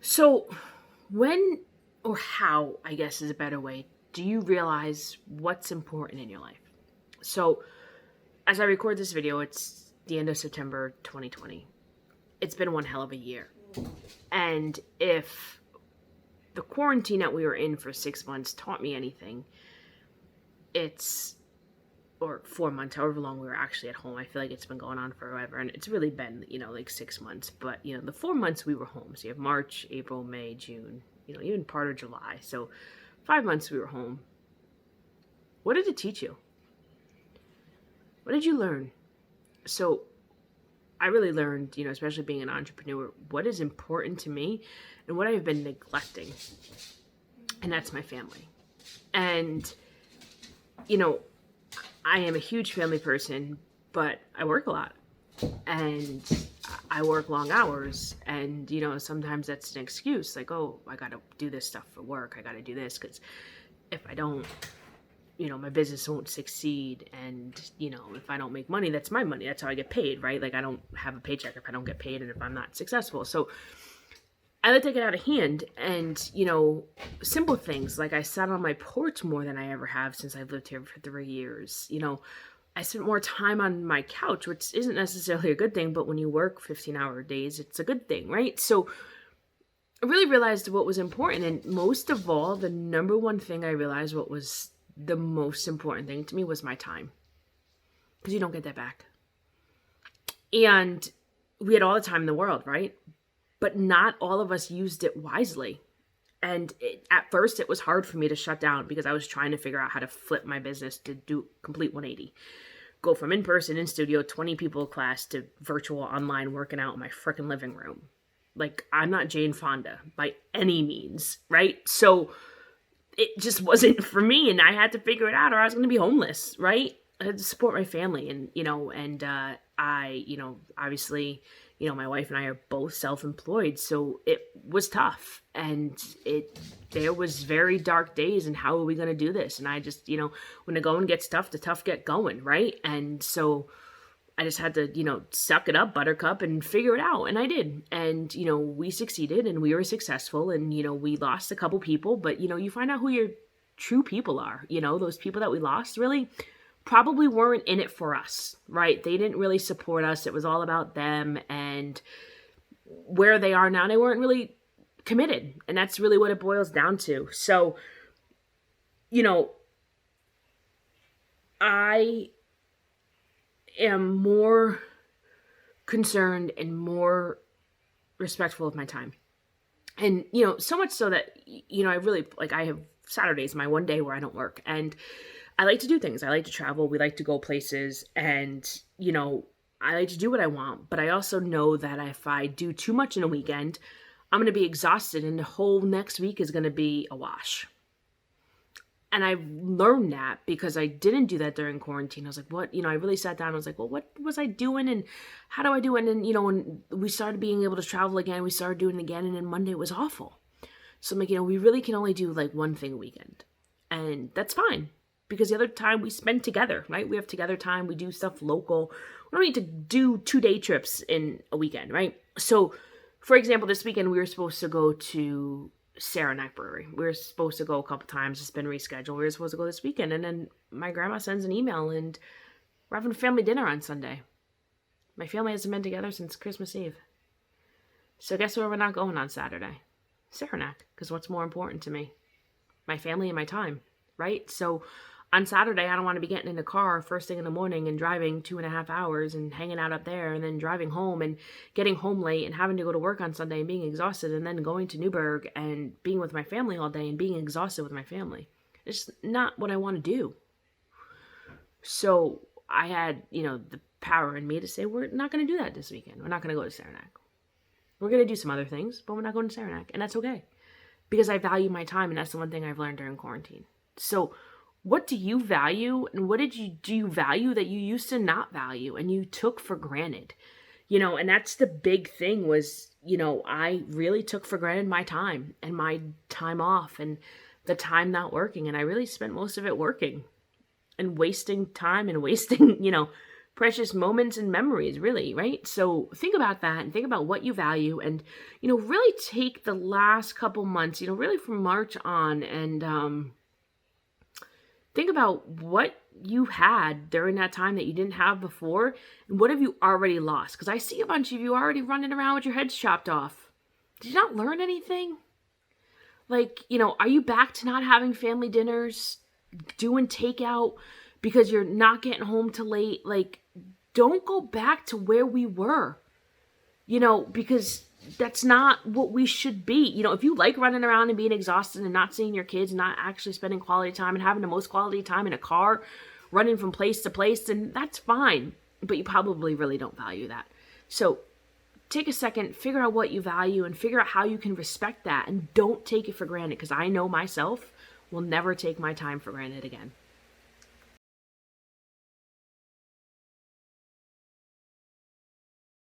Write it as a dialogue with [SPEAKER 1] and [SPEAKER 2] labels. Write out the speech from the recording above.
[SPEAKER 1] So, when or how, I guess is a better way, do you realize what's important in your life? So, as I record this video, it's the end of September 2020. It's been one hell of a year. And if the quarantine that we were in for 6 months taught me anything, it's, or 4 months, however long we were actually at home. I feel like it's been going on forever. And it's really been, like 6 months. But, the 4 months we were home. So you have March, April, May, June, even part of July. So 5 months we were home. What did it teach you? What did you learn? So I really learned, especially being an entrepreneur, what is important to me and what I've been neglecting. And that's my family. And, I am a huge family person, but I work a lot. And I work long hours. And, sometimes that's an excuse. Like, oh, I got to do this stuff for work. I got to do this because if I don't, my business won't succeed. And, if I don't make money, that's my money. That's how I get paid, right? Like, I don't have a paycheck if I don't get paid and if I'm not successful. So I let that get out of hand. And, simple things like I sat on my porch more than I ever have since I've lived here for 3 years. I spent more time on my couch, which isn't necessarily a good thing, but when you work 15-hour days, it's a good thing, right? So I really realized what was important. And most of all, the number one thing I realized what was the most important thing to me was my time. Because you don't get that back. And we had all the time in the world, right? But not all of us used it wisely. And at first, it was hard for me to shut down because I was trying to figure out how to flip my business to do complete 180. Go from in-person, in-studio, 20 people class to virtual online working out in my freaking living room. Like, I'm not Jane Fonda by any means, right? So it just wasn't for me, and I had to figure it out or I was going to be homeless, right? I had to support my family, and, obviously, my wife and I are both self-employed, so it was tough, and there was very dark days, and how are we going to do this? And I just, when the going gets tough, the tough get going, right? And so I just had to, suck it up, buttercup, and figure it out, and I did, and, we succeeded, and we were successful, and, we lost a couple people, but, you find out who your true people are, those people that we lost really probably weren't in it for us, right? They didn't really support us. It was all about them, and where they are now, they weren't really committed, and that's really what it boils down to. So, I am more concerned and more respectful of my time. And, so much so that, I really, I have Saturdays, my one day where I don't work, and I like to do things. I like to travel. We like to go places. And, I like to do what I want. But I also know that if I do too much in a weekend, I'm going to be exhausted and the whole next week is going to be a wash. And I've learned that because I didn't do that during quarantine. I was like, what? I really sat down. I was like, well, what was I doing? And how do I do it? And, when we started being able to travel again, we started doing it again. And then Monday was awful. So I'm like, we really can only do like one thing a weekend. And that's fine. Because the other time we spend together, right? We have together time. We do stuff local. We don't need to do 2-day trips in a weekend, right? So, for example, this weekend we were supposed to go to Saranac Brewery. We were supposed to go a couple times. It's been rescheduled. We were supposed to go this weekend. And then my grandma sends an email and we're having a family dinner on Sunday. My family hasn't been together since Christmas Eve. So guess where we're not going on Saturday? Saranac. Because what's more important to me? My family and my time, right? So on Saturday, I don't want to be getting in the car first thing in the morning and driving 2.5 hours and hanging out up there and then driving home and getting home late and having to go to work on Sunday and being exhausted and then going to Newburgh and being with my family all day and being exhausted with my family. It's not what I want to do. So I had, the power in me to say, we're not going to do that this weekend. We're not going to go to Saranac. We're going to do some other things, but we're not going to Saranac. And that's okay. Because I value my time, and that's the one thing I've learned during quarantine. So what do you value, and what do you value that you used to not value and you took for granted? And that's the big thing was, I really took for granted my time and my time off and the time not working. And I really spent most of it working and wasting time and wasting, precious moments and memories, really, right? So think about that and think about what you value, and, really take the last couple months, really from March on, and think about what you had during that time that you didn't have before, and what have you already lost? Because I see a bunch of you already running around with your heads chopped off. Did you not learn anything? Like, are you back to not having family dinners, doing takeout because you're not getting home till late? Like, don't go back to where we were, because that's not what we should be. If you like running around and being exhausted and not seeing your kids, and not actually spending quality time and having the most quality time in a car, running from place to place, then that's fine. But you probably really don't value that. So take a second, figure out what you value, and figure out how you can respect that, and don't take it for granted, because I know myself will never take my time for granted again.